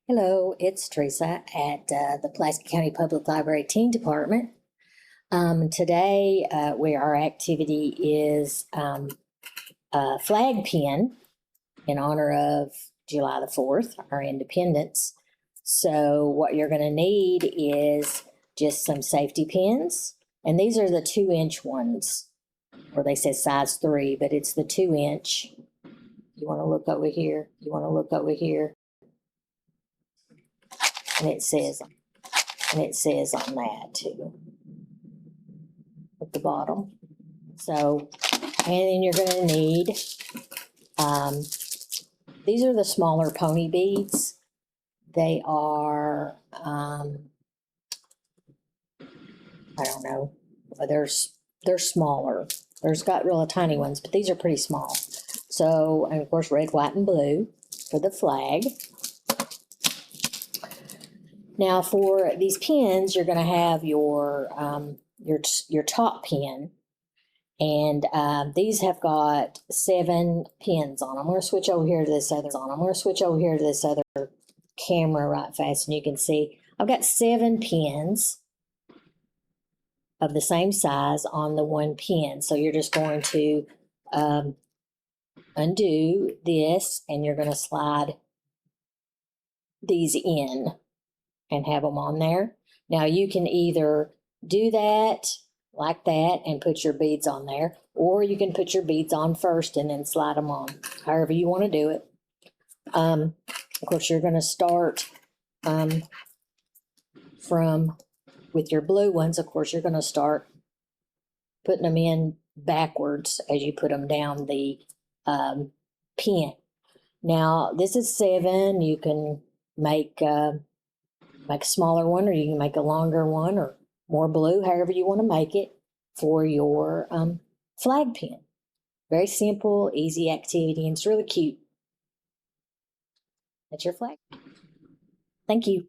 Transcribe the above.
Hello, it's Teresa at the Pulaski County Public Library Teen Department. Today, our activity is a flag pin in honor of July the 4th, our independence. So what you're going to need is just some safety pins, and these are the 2-inch ones, or they say size 3, but it's the 2-inch. You want to look over here. You want to look over here. And it says on that too at the bottom. So, and then you're going to need these are the smaller pony beads. They are I don't know, they're smaller. There's got real tiny ones, but these are pretty small. So, and of course, red, white, and blue for the flag. Now for these pins, you're going to have your top pin, and these have got 7 pins on them. I'm going to switch over here to this other camera right fast, and you can see I've got 7 pins of the same size on the one pin. So you're just going to undo this, and you're going to slide these in and have them on there. Now you can either do that like that and put your beads on there, or you can put your beads on first and then slide them on, however you want to do it. Of course, you're going to start with your blue ones. Of course, you're going to start putting them in backwards as you put them down the pin. Now this is 7. You can make a smaller one, or you can make a longer one, or more blue, however you want to make it for your flag pin. Very simple, easy activity, and it's really cute. That's your flag. Thank you.